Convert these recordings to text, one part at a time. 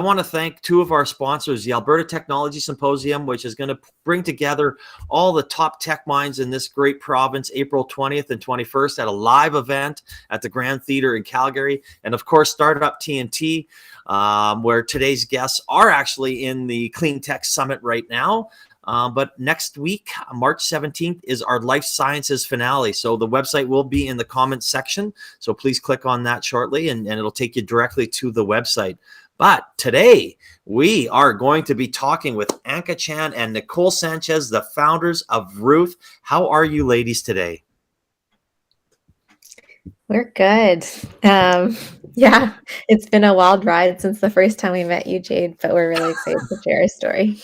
I want to thank two of our sponsors, the Alberta Technology Symposium, which is going to bring together all the top tech minds in this great province, April 20th and 21st at a live event at the Grand Theatre in Calgary. And of course, Startup TNT, where today's guests are actually in the Clean Tech Summit right now. But next week, March 17th, is our Life Sciences finale. So the website will be in the comments section. So please click on that shortly, and it'll take you directly to the website. But today, we are going to be talking with Anka Chan and Nicole Sanchez, the founders of Ruth. How are you ladies today? We're good. Yeah, it's been a wild ride since the first time we met you, Jade, but we're really excited to share our story.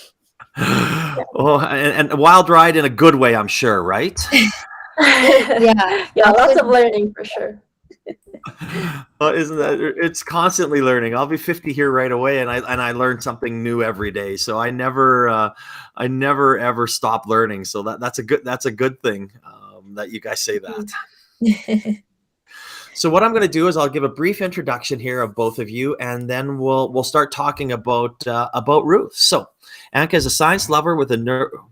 Oh, and a wild ride in a good way, I'm sure, right? Yeah, lots of learning for sure. Isn't that it's constantly learning? I'll be 50 here right away, and I learn something new every day. So I never ever stop learning. So that's a good thing that you guys say that. So what I'm going to do is I'll give a brief introduction here of both of you, and then we'll start talking about Ruth. So Anka is a science lover with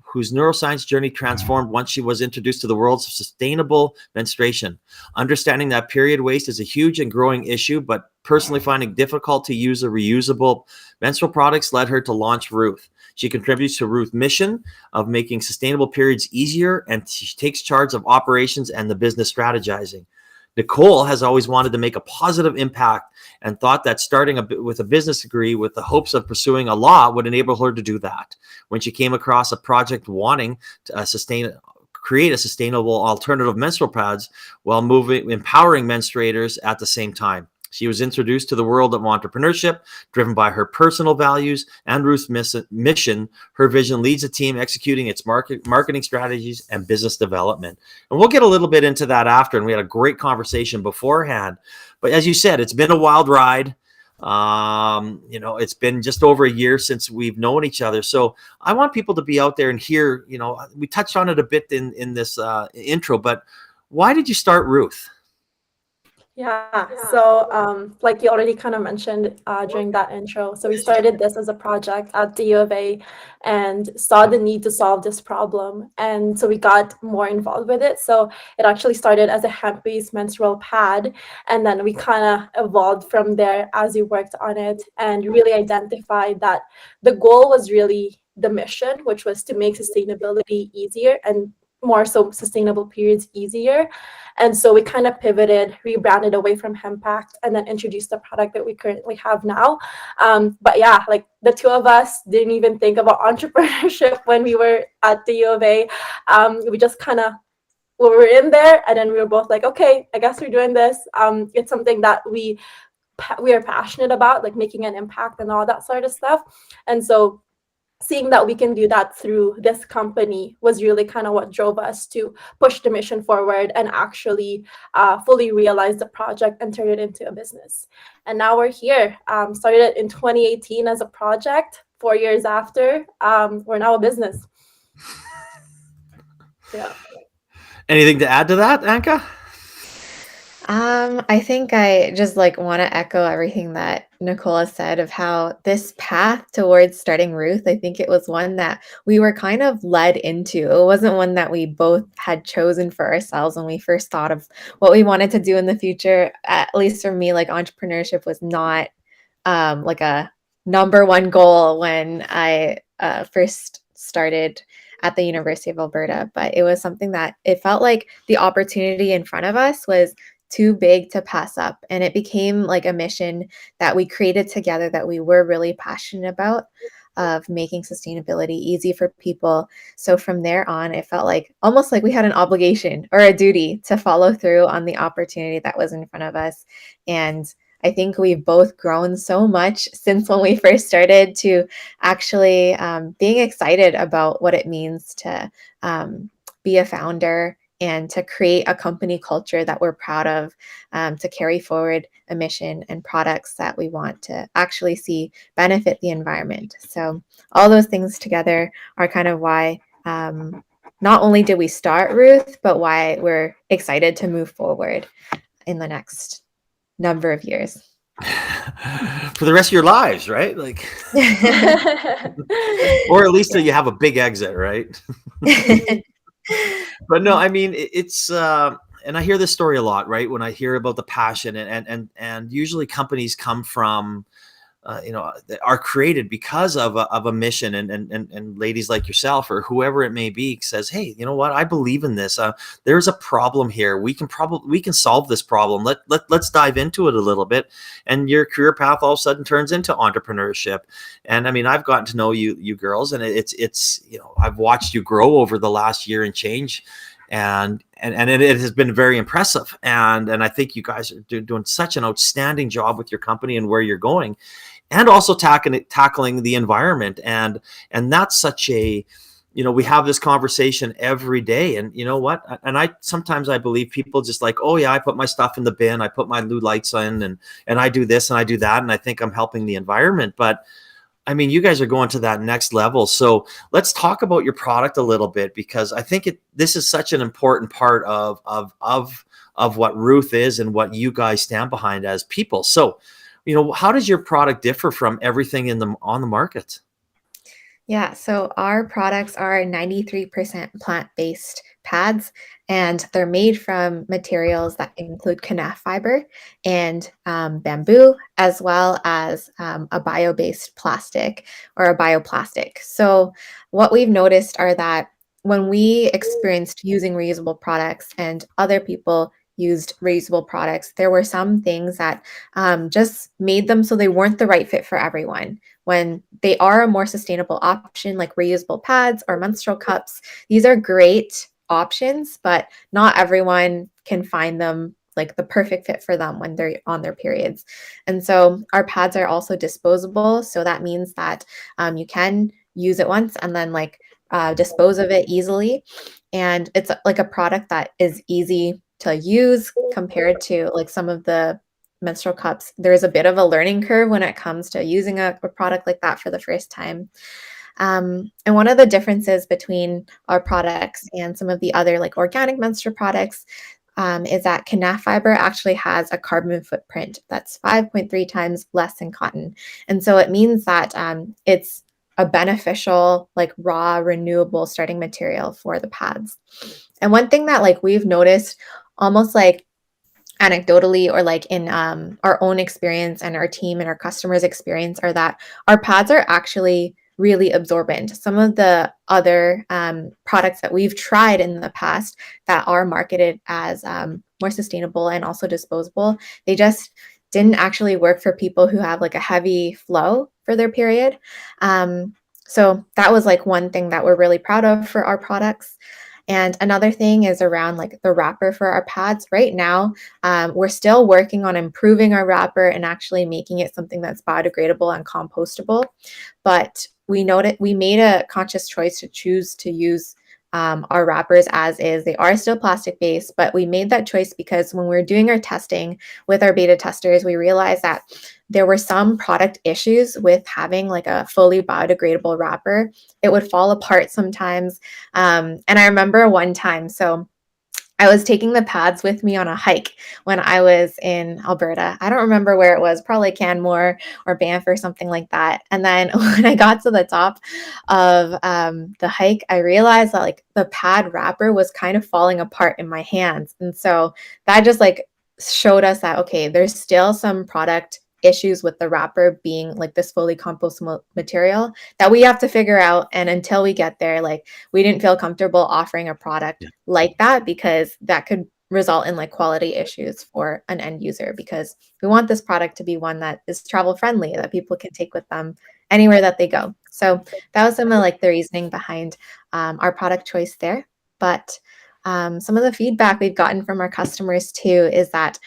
whose neuroscience journey transformed once she was introduced to the worlds of sustainable menstruation. Understanding that period waste is a huge and growing issue, but personally finding it difficult to use a reusable menstrual products led her to launch Ruth. She contributes to Ruth's mission of making sustainable periods easier, and she takes charge of operations and the business strategizing. Nicole has always wanted to make a positive impact and thought that starting with a business degree with the hopes of pursuing a law would enable her to do that. When she came across a project wanting to create a sustainable alternative menstrual pads while empowering menstruators at the same time. She was introduced to the world of entrepreneurship, driven by her personal values and Ruth's mission. Her vision leads a team executing its marketing strategies and business development. And we'll get a little bit into that after, and we had a great conversation beforehand. But as you said, it's been a wild ride. It's been just over a year since we've known each other. So I want people to be out there and hear, we touched on it a bit in this intro, but why did you start Ruth? Yeah, so like you already kind of mentioned during that intro, so we started this as a project at the U of A and saw the need to solve this problem. And so we got more involved with it. So it actually started as a hemp-based menstrual pad. And then we kind of evolved from there as we worked on it and really identified that the goal was really the mission, which was to make sustainability easier and more so sustainable periods easier. And so we kind of pivoted, rebranded away from Hempact, and then introduced the product that we currently have now. But yeah, like the two of us didn't even think about entrepreneurship when we were at the U of A. We just kind of, we were in there, and then we were both like, okay, I guess we're doing this. It's something that we are passionate about, like making an impact and all that sort of stuff. And so seeing that we can do that through this company was really kind of what drove us to push the mission forward and actually fully realize the project and turn it into a business. And now we're here. Started it in 2018 as a project. 4 years after, we're now a business. Yeah. Anything to add to that, Anka? I think I just want to echo everything that Nicole said of how this path towards starting Ruth, I think it was one that we were kind of led into. It wasn't one that we both had chosen for ourselves when we first thought of what we wanted to do in the future. At least for me, entrepreneurship was not a number one goal when I first started at the University of Alberta, but it was something that it felt like the opportunity in front of us was too big to pass up. And it became a mission that we created together that we were really passionate about, of making sustainability easy for people. So from there on, it felt almost like we had an obligation or a duty to follow through on the opportunity that was in front of us. And I think we've both grown so much since when we first started to actually being excited about what it means to be a founder and to create a company culture that we're proud of, to carry forward a mission and products that we want to actually see benefit the environment. So all those things together are kind of why not only did we start Ruth, but why we're excited to move forward in the next number of years. For the rest of your lives, right? Like, or at least till you have a big exit, right? But no, I mean, it's and I hear this story a lot, right? When I hear about the passion, and usually companies come from that are created because of a mission, and ladies like yourself or whoever it may be says, hey, you know what, I believe in this. There's a problem here. We can solve this problem. Let's dive into it a little bit. And your career path all of a sudden turns into entrepreneurship. And I mean, I've gotten to know you girls, and it's I've watched you grow over the last year and change. And it has been very impressive, and I think you guys are doing such an outstanding job with your company and where you're going, and also tackling the environment. And that's such a, we have this conversation every day. And you know what, and I sometimes I believe people just like, oh yeah, I put my stuff in the bin, I put my new lights in, and I do this and I do that, and I think I'm helping the environment. But I mean, you guys are going to that next level. So let's talk about your product a little bit, because I think this is such an important part of what Ruth is and what you guys stand behind as people. So, how does your product differ from everything on the market? Yeah, so our products are 93% plant-based pads, and they're made from materials that include kenaf fiber and bamboo, as well as a bio-based plastic or a bioplastic. So what we've noticed are that when we experienced using reusable products and other people used reusable products, there were some things that just made them so they weren't the right fit for everyone. When they are a more sustainable option, like reusable pads or menstrual cups, these are great options, but not everyone can find them like the perfect fit for them when they're on their periods. And so our pads are also disposable. So that means that you can use it once and then dispose of it easily. And it's like a product that is easy to use compared to like some of the menstrual cups. There's a bit of a learning curve when it comes to using a product like that for the first time. And one of the differences between our products and some of the other like organic menstrual products is that kenaf fiber actually has a carbon footprint that's 5.3 times less than cotton. And so it means that it's a beneficial, like raw, renewable starting material for the pads. And one thing that like we've noticed almost like anecdotally or like in our own experience and our team and our customers experience are that our pads are actually really absorbent. Some of the other products that we've tried in the past that are marketed as more sustainable and also disposable, they just didn't actually work for people who have like a heavy flow for their period. So that was like one thing that we're really proud of for our products. And another thing is around like the wrapper for our pads. Right now, we're still working on improving our wrapper and actually making it something that's biodegradable and compostable. But we made a conscious choice to choose to use our wrappers as is. They are still plastic based, but we made that choice because when we were doing our testing with our beta testers, we realized that there were some product issues with having like a fully biodegradable wrapper. It would fall apart sometimes. And I remember one time, so I was taking the pads with me on a hike when I was in Alberta. I don't remember where it was, probably Canmore or Banff or something like that. And then when I got to the top of the hike, I realized that like the pad wrapper was kind of falling apart in my hands. And so that just like showed us that, okay, there's still some product issues with the wrapper being like this fully compostable material that we have to figure out. And until we get there, like we didn't feel comfortable offering a product like that because that could result in like quality issues for an end user, because we want this product to be one that is travel friendly, that people can take with them anywhere that they go. So that was some of like the reasoning behind our product choice there. But some of the feedback we've gotten from our customers too is that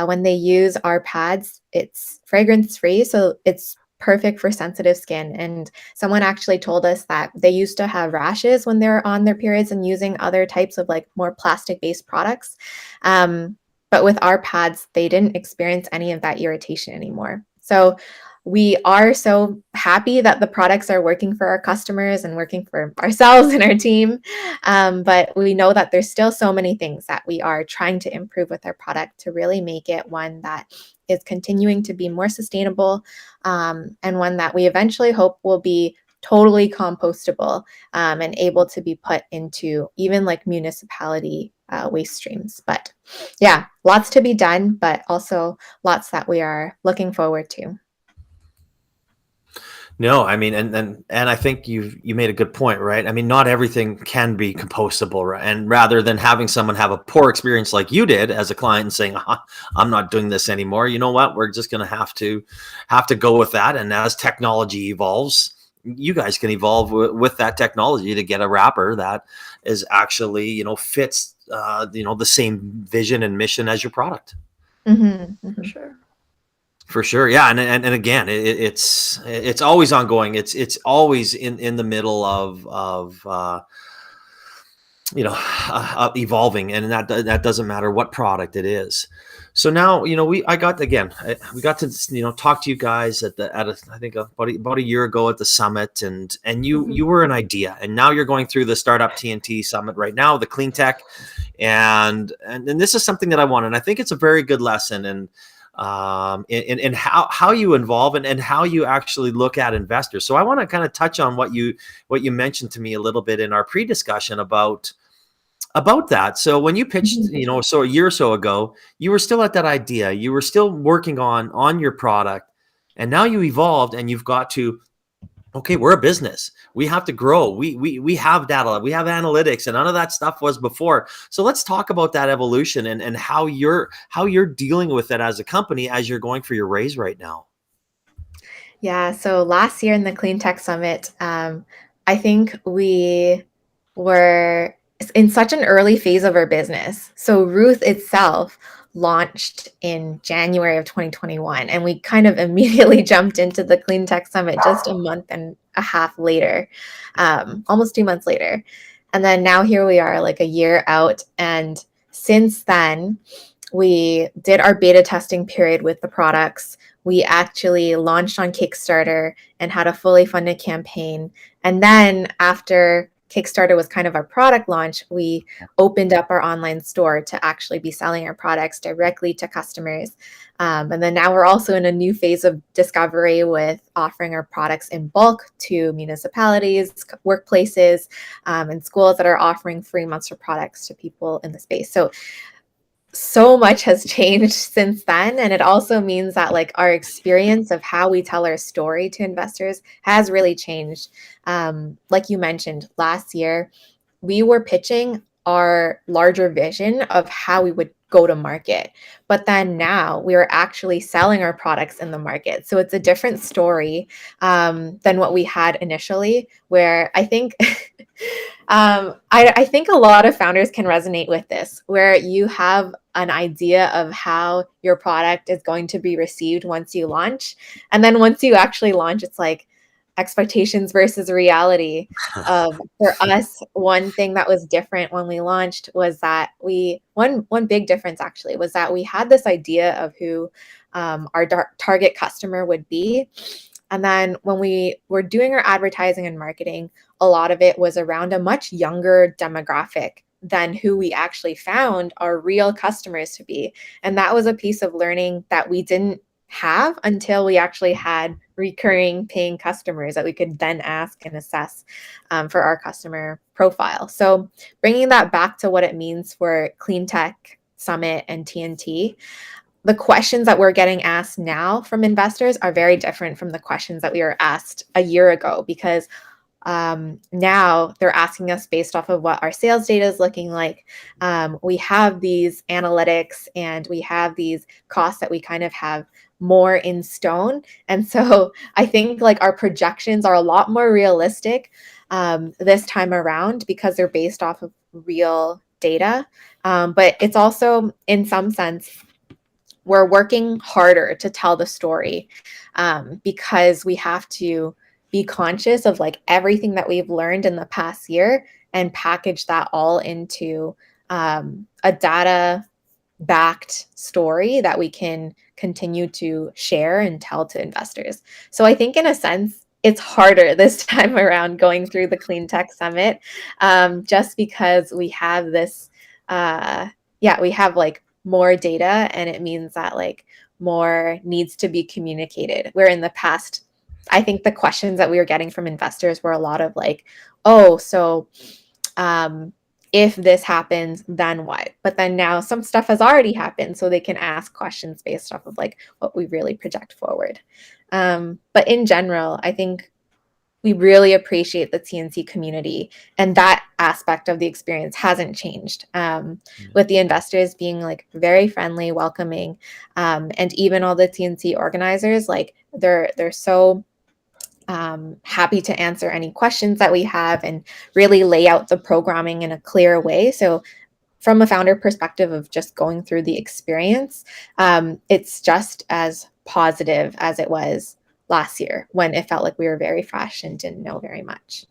when they use our pads, it's fragrance free, so it's perfect for sensitive skin. And someone actually told us that they used to have rashes when they're on their periods and using other types of like more plastic-based products. But with our pads, they didn't experience any of that irritation anymore. So we are so happy that the products are working for our customers and working for ourselves and our team. But we know that there's still so many things that we are trying to improve with our product to really make it one that is continuing to be more sustainable, and one that we eventually hope will be totally compostable, and able to be put into even like municipality waste streams. But yeah, lots to be done, but also lots that we are looking forward to. No, I mean, and I think you made a good point, right? I mean, not everything can be compostable, right? And rather than having someone have a poor experience like you did as a client and saying, "I'm not doing this anymore," you know what? We're just going to have to go with that. And as technology evolves, you guys can evolve with that technology to get a wrapper that is actually, fits, the same vision and mission as your product. Mm-hmm, For mm-hmm. sure. For sure, yeah, and again, it's always ongoing. It's always in the middle of evolving, and that doesn't matter what product it is. So now, we got to talk to you guys I think about a year ago at the summit, and you Mhm. you were an idea, and now you're going through the Startup TNT Summit right now, the clean tech, and this is something that I want, and I think it's a very good lesson, and in how you involve and how you actually look at investors. So I want to kind of touch on what you mentioned to me a little bit in our pre-discussion about that. So when you pitched, Mhm. so a year or so ago, you were still at that idea, you were still working on your product, and now you evolved and you've got to, okay, we're a business. We have to grow. We have data. We have analytics, and none of that stuff was before. So let's talk about that evolution and how you're dealing with it as a company as you're going for your raise right now. Yeah, so last year in the Clean Tech Summit, I think we were in such an early phase of our business. So Ruth itself launched in January of 2021, and we kind of immediately jumped into the Clean Tech Summit just a month and a half later, almost 2 months later. And then now here we are, like a year out. And since then, we did our beta testing period with the products. We actually launched on Kickstarter and had a fully funded campaign. And then after Kickstarter was kind of our product launch, we opened up our online store to actually be selling our products directly to customers. And then now we're also in a new phase of discovery with offering our products in bulk to municipalities, workplaces, and schools that are offering free months of products to people in the space. So much has changed since then, and it also means that like our experience of how we tell our story to investors has really changed. Like you mentioned, last year we were pitching our larger vision of how we would go to market, but then now we are actually selling our products in the market, so it's a different story than what we had initially, where I think I think a lot of founders can resonate with this, where you have an idea of how your product is going to be received once you launch. And then once you actually launch, it's like expectations versus reality. For us, one thing that was different when we launched was that one big difference actually was that we had this idea of who our target customer would be. And then when we were doing our advertising and marketing, a lot of it was around a much younger demographic than who we actually found our real customers to be. And that was a piece of learning that we didn't have until we actually had recurring paying customers that we could then ask and assess for our customer profile. So bringing that back to what it means for Clean Tech Summit and TNT, the questions that we're getting asked now from investors are very different from the questions that we were asked a year ago, because now they're asking us based off of what our sales data is looking like. We have these analytics and we have these costs that we kind of have more in stone. And so I think like our projections are a lot more realistic this time around because they're based off of real data. But it's also, in some sense, we're working harder to tell the story because we have to be conscious of like everything that we've learned in the past year and package that all into a data backed story that we can continue to share and tell to investors. So I think in a sense, it's harder this time around going through the Clean Tech Summit, just because we have this, we have like more data, and it means that like more needs to be communicated. Where in the past, I think the questions that we were getting from investors were a lot of like, oh, so if this happens, then what? But then now some stuff has already happened, so they can ask questions based off of like what we really project forward. But in general, I think we really appreciate the TNC community, and that aspect of the experience hasn't changed. With the investors being like very friendly, welcoming, and even all the TNC organizers, like they're so happy to answer any questions that we have and really lay out the programming in a clear way. So from a founder perspective of just going through the experience, it's just as positive as it was last year when it felt like we were very fresh and didn't know very much.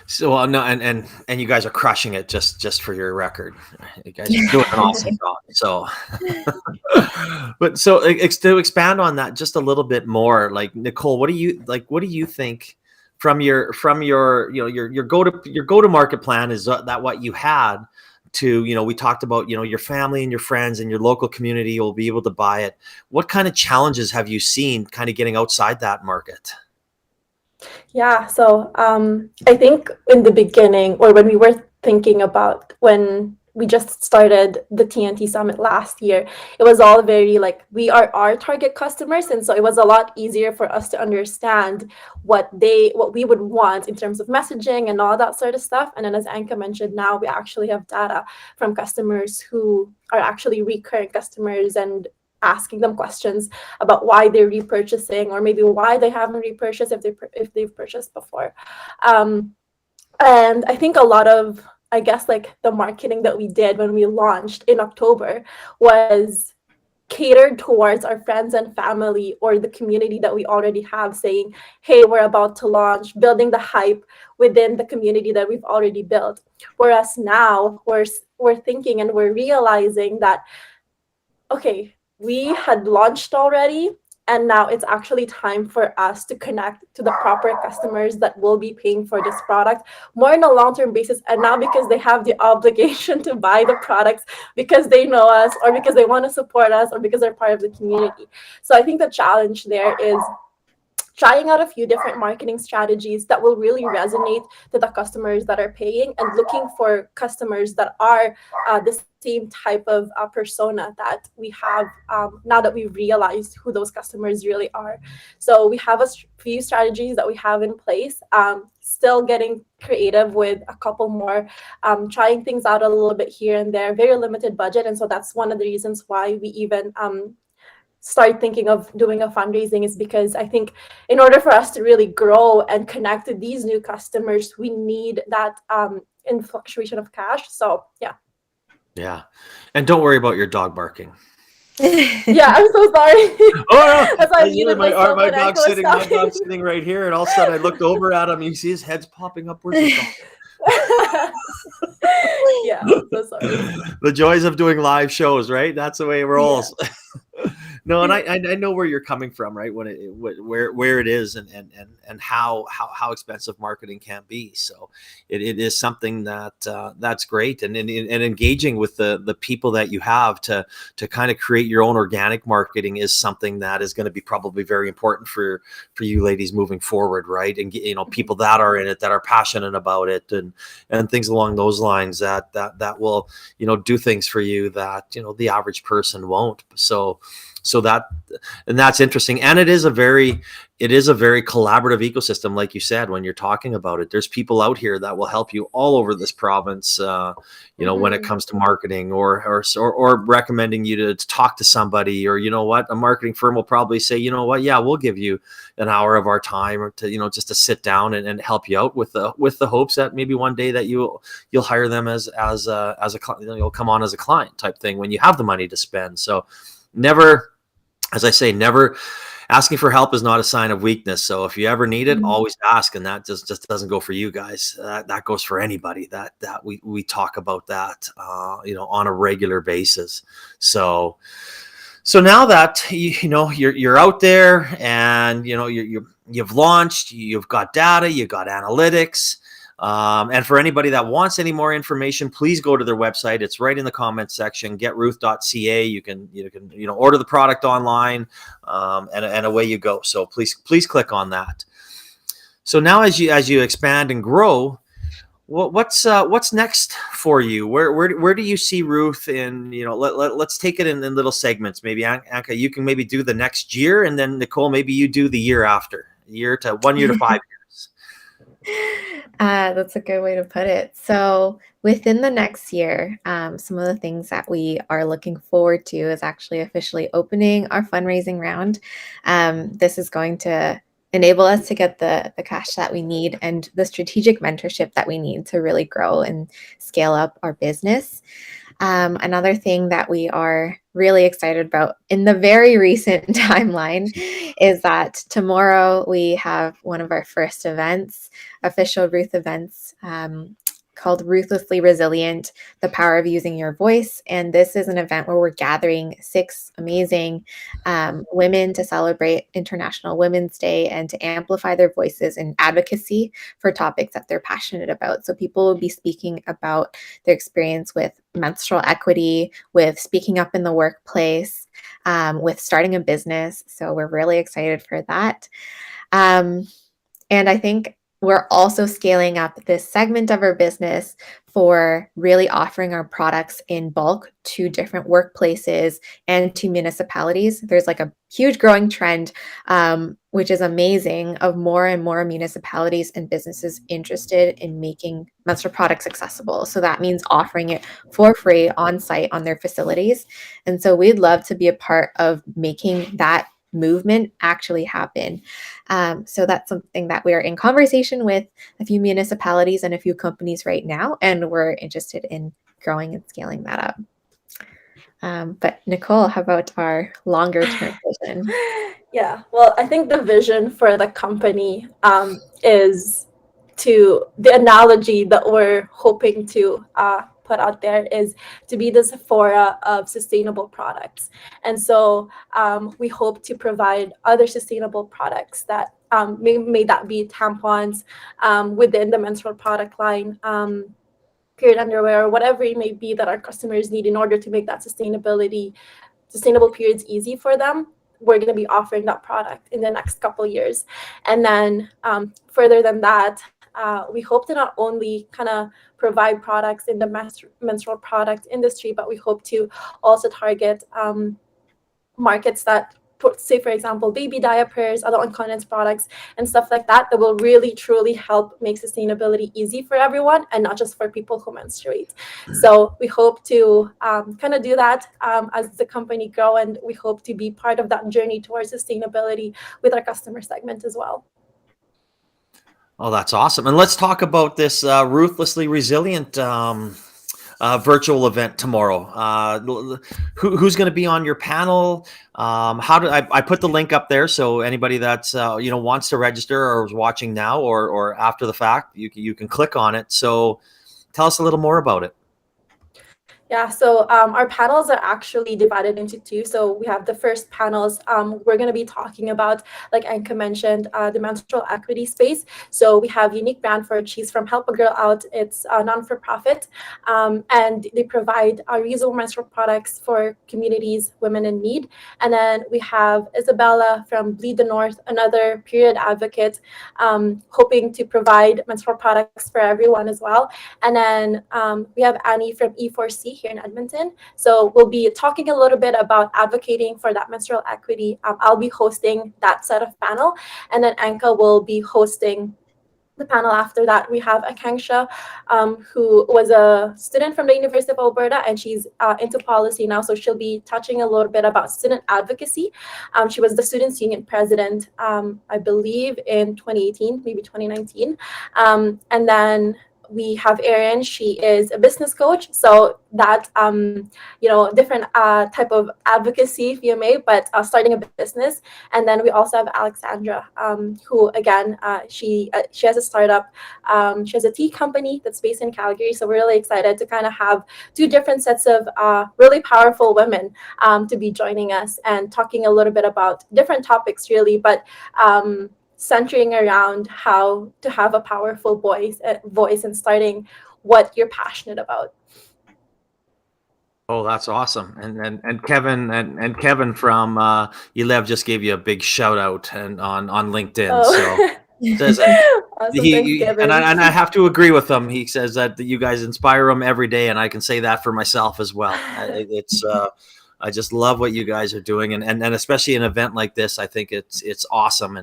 So no, and you guys are crushing it. Just for your record, you guys are doing an awesome job. So, but so to expand on that just a little bit more, like Nicole, what do you think from your your go to market plan? Is that what you had to, we talked about, your family and your friends and your local community will be able to buy it. What kind of challenges have you seen kind of getting outside that market? Yeah, so I think in the beginning, or when we were thinking about when we just started the TNT Summit last year, it was all very like, we are our target customers, and so it was a lot easier for us to understand what we would want in terms of messaging and all that sort of stuff. And then as Anka mentioned, now we actually have data from customers who are actually recurring customers and asking them questions about why they're repurchasing, or maybe why they haven't repurchased if they've purchased before. And I think a lot of, I guess, like the marketing that we did when we launched in October was catered towards our friends and family or the community that we already have, saying, hey, we're about to launch, building the hype within the community that we've already built. Whereas now we're thinking and we're realizing that, okay, we had launched already, and now it's actually time for us to connect to the proper customers that will be paying for this product more on a long-term basis. And now because they have the obligation to buy the products because they know us, or because they want to support us, or because they're part of the community. So I think the challenge there is trying out a few different marketing strategies that will really resonate to the customers that are paying, and looking for customers that are the same type of persona that we have now that we've realized who those customers really are. So we have a few strategies that we have in place, still getting creative with a couple more, trying things out a little bit here and there, very limited budget. And so that's one of the reasons why we even start thinking of doing a fundraising, is because I think in order for us to really grow and connect to these new customers, we need that influctuation of cash. So Yeah, and don't worry about your dog barking. Yeah, I'm so sorry. Oh no! I muted myself My when Anka dog's was sitting. My talking. dog's sitting right here, and all of a sudden I looked over at him. You see his head's popping up. Where's the dog? Yeah, so sorry. The joys of doing live shows, right? That's the way it rolls. Yeah. No, and I know where you're coming from, right? When where it is, and how expensive marketing can be. So it is something that that's great, and engaging with the people that you have to kind of create your own organic marketing is something that is going to be probably very important for you ladies moving forward, right? And people that are in it, that are passionate about it, and things along those lines that will do things for you that the average person won't. So that's interesting, and it is a very collaborative ecosystem, like you said when you're talking about it. There's people out here that will help you all over this province, when it comes to marketing, or recommending you to talk to somebody, or a marketing firm will probably say, yeah, we'll give you an hour of our time, or to just to sit down and help you out with the hopes that maybe one day that you'll hire them as a you'll come on as a client type thing when you have the money to spend. So never, as I say, never asking for help is not a sign of weakness. So if you ever need it, always ask. And that just doesn't go for you guys. That goes for anybody that we talk about that, on a regular basis. So now that you're out there, and you've launched, you've got data, you've got analytics. And for anybody that wants any more information, please go to their website. It's right in the comments section. Getruth.ca. You can order the product online, and away you go. So please click on that. So now as you expand and grow, what's next for you? Where do you see Ruth in, let's take it in little segments. Maybe Anka, you can maybe do the next year, and then Nicole, maybe you do the year after, 1 year to 5 years. That's a good way to put it. So within the next year, some of the things that we are looking forward to is actually officially opening our fundraising round. This is going to enable us to get the cash that we need and the strategic mentorship that we need to really grow and scale up our business. Another thing that we are really excited about in the very recent timeline is that tomorrow we have one of our first events, official Ruth events, called Ruthlessly Resilient, The Power of Using Your Voice. And this is an event where we're gathering 6 amazing women to celebrate International Women's Day and to amplify their voices in advocacy for topics that they're passionate about. So people will be speaking about their experience with menstrual equity, with speaking up in the workplace, with starting a business. So we're really excited for that. And I think we're also scaling up this segment of our business for really offering our products in bulk to different workplaces and to municipalities. There's like a huge growing trend, which is amazing, of more and more municipalities and businesses interested in making menstrual products accessible. So that means offering it for free on site on their facilities. And so we'd love to be a part of making that movement actually happen. So that's something that we are in conversation with a few municipalities and a few companies right now, and we're interested in growing and scaling that up. But Nicole, how about our longer term vision? Yeah, well, I think the vision for the company is the analogy that we're hoping to put out there is to be the Sephora of sustainable products. And so we hope to provide other sustainable products that may that be tampons within the menstrual product line, period underwear, whatever it may be that our customers need in order to make that sustainable periods easy for them. We're going to be offering that product in the next couple of years. And then further than that, we hope to not only kind of provide products in the menstrual product industry, but we hope to also target markets that, say, for example, baby diapers, other incontinence products, and stuff like that will really, truly help make sustainability easy for everyone and not just for people who menstruate. So we hope to kind of do that as the company grow, and we hope to be part of that journey towards sustainability with our customer segment as well. Oh, that's awesome. And let's talk about this Ruthlessly Resilient virtual event tomorrow. Who's going to be on your panel? I put the link up there, so anybody that's wants to register or is watching now or after the fact, you can click on it. So tell us a little more about it. Yeah, so our panels are actually divided into 2. So we have the first panels. We're going to be talking about, like Anka mentioned, the menstrual equity space. So we have Unique Brand for She's from Help a Girl Out. It's a non-for-profit, and they provide reusable menstrual products for communities, women in need. And then we have Isabella from Bleed the North, another period advocate, hoping to provide menstrual products for everyone as well. And then we have Annie from E4C here in Edmonton. So we'll be talking a little bit about advocating for that menstrual equity. I'll be hosting that set of panel, and then Anka will be hosting the panel after that. We have Akanksha, who was a student from the University of Alberta, and she's into policy now. So she'll be touching a little bit about student advocacy. She was the Students' Union president, I believe, in 2018, maybe 2019. And then we have Erin. She is a business coach, so that different type of advocacy, if you may, but starting a business. And then we also have Alexandra, who again, she has a startup. She has a tea company that's based in Calgary. So we're really excited to kind of have 2 different sets of really powerful women to be joining us and talking a little bit about different topics, really, but centering around how to have a powerful voice and starting what you're passionate about. Oh, that's awesome. And Kevin from Elev just gave you a big shout out and on LinkedIn. So Oh, says awesome. Thanks, Kevin. and I have to agree with him. He says that you guys inspire him every day, and I can say that for myself as well. It's I just love what you guys are doing, and especially an event like this, I think it's awesome.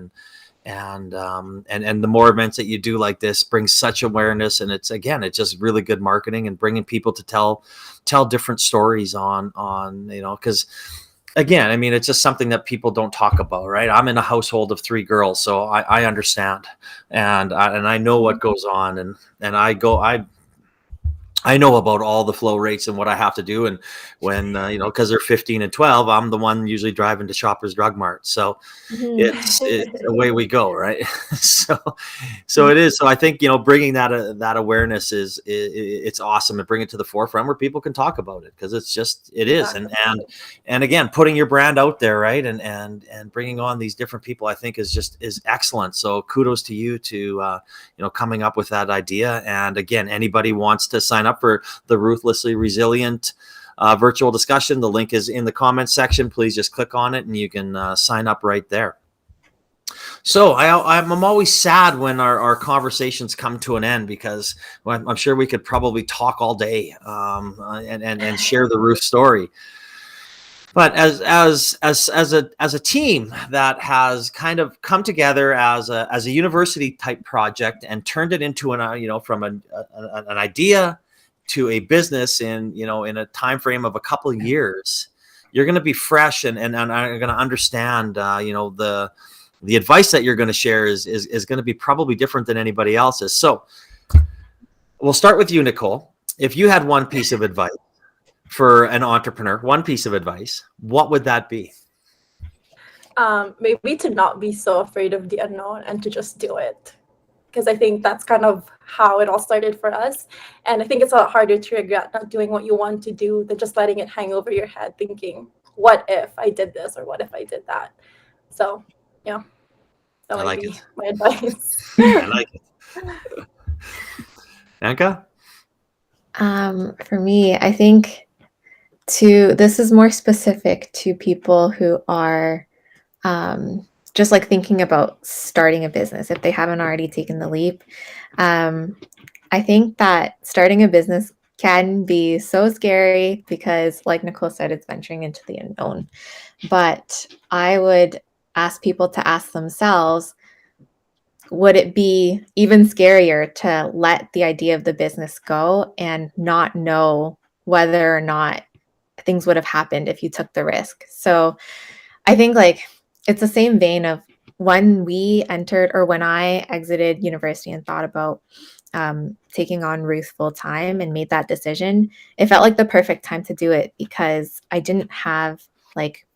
And the more events that you do like this brings such awareness, and it's just really good marketing and bringing people to tell different stories on because again, I mean, it's just something that people don't talk about, right? I'm in a household of 3 girls, so I understand, and I know what goes on, and I know about all the flow rates and what I have to do. And when, because they're 15 and 12, I'm the one usually driving to Shoppers Drug Mart. So it's away we go. Right. So it is. So I think, bringing that awareness it's awesome, and bring it to the forefront where people can talk about it, because it is. And again, putting your brand out there, right. And bringing on these different people, I think is excellent. So kudos to you to, coming up with that idea. And again, anybody wants to sign up for the Ruthlessly Resilient virtual discussion, the link is in the comments section. Please just click on it and you can sign up right there. So I'm always sad when our conversations come to an end, because I'm sure we could probably talk all day and share the Ruth story. But as a team that has kind of come together as a university type project and turned it into from an idea to a business in a time frame of a couple of years, you're going to be fresh and are going to understand the advice that you're going to share is going to be probably different than anybody else's. So we'll start with you, Nicole. If you had one piece of advice for an entrepreneur, one piece of advice, what would that be? Maybe to not be so afraid of the unknown and to just do it. Because I think that's kind of how it all started for us. And I think it's a lot harder to regret not doing what you want to do than just letting it hang over your head, thinking, what if I did this, or what if I did that? So, yeah, that might be my advice. I like it. Anka? For me, I think this is more specific to people who are just like thinking about starting a business if they haven't already taken the leap. I think that starting a business can be so scary because, like Nicole said, it's venturing into the unknown. But I would ask people to ask themselves, would it be even scarier to let the idea of the business go and not know whether or not things would have happened if you took the risk? So I think it's the same vein of when I exited university and thought about taking on Ruth full time and made that decision, it felt like the perfect time to do it because I didn't have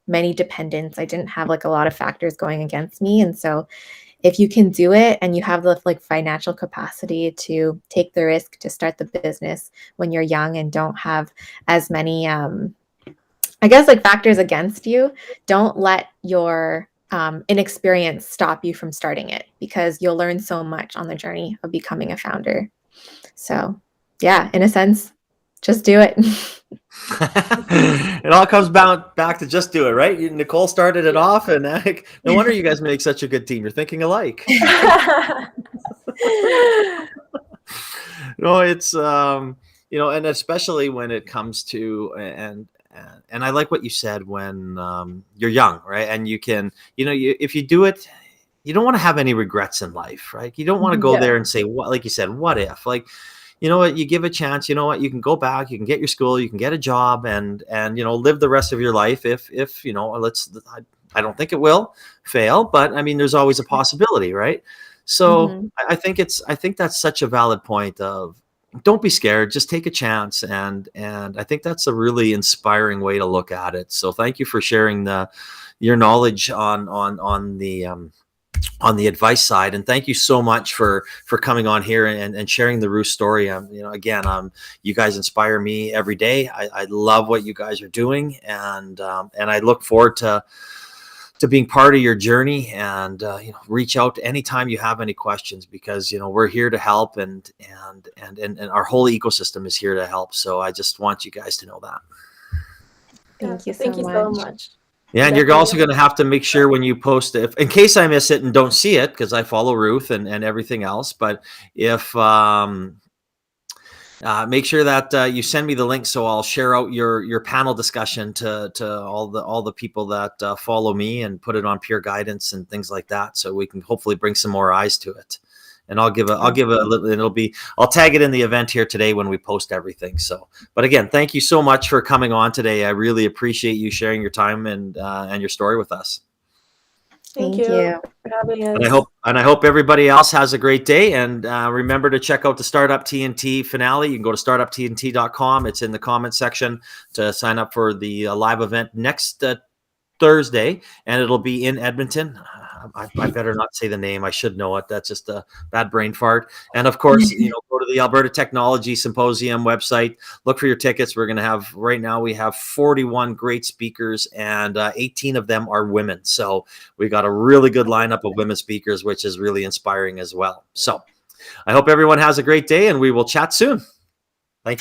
many dependents. I didn't have a lot of factors going against me. And so if you can do it and you have the financial capacity to take the risk to start the business when you're young and don't have as many, factors against you, don't let your inexperience stop you from starting it, because you'll learn so much on the journey of becoming a founder. So yeah, in a sense, just do it. It all comes back to just do it, right? Nicole started it off, and no wonder you guys make such a good team. You're thinking alike. No, it's and especially when it comes to and I like what you said when you're young, right? And you can, if you do it, you don't want to have any regrets in life, right? You don't want to go there and say, what, like you said, what if? You know what, you give a chance, you know what, you can go back, you can get your school, you can get a job and live the rest of your life if I don't think it will fail, but I mean, there's always a possibility, right? So I think that's such a valid point of don't be scared, just take a chance. And I think that's a really inspiring way to look at it. So thank you for sharing your knowledge on the advice side, and thank you so much for coming on here and sharing the Ruth story. You guys inspire me every day. I love what you guys are doing, and I look forward to being part of your journey, and reach out anytime you have any questions, because we're here to help, and our whole ecosystem is here to help. So I just want you guys to know that. Thank you so Thank you so much. much. Yeah, and you're also going to have to make sure when you post it, in case I miss it and don't see it, because I follow Ruth and everything else. But if make sure that you send me the link, so I'll share out your panel discussion to all the people that follow me, and put it on Pure Guidance and things like that, so we can hopefully bring some more eyes to it. And I'll give a little, I'll tag it in the event here today when we post everything. So, but again, thank you so much for coming on today. I really appreciate you sharing your time and your story with us. Thank Thank you you. for having us. And I hope everybody else has a great day. And remember to check out the Startup TNT finale. You can go to startuptnt.com. It's in the comment section to sign up for the live event next Thursday, and it'll be in Edmonton. I better not say the name. I should know it. That's just a bad brain fart. And of course, go to the Alberta Technology Symposium website. Look for your tickets. We're going to have, right now, we have 41 great speakers, and 18 of them are women. So we got a really good lineup of women speakers, which is really inspiring as well. So I hope everyone has a great day, and we will chat soon.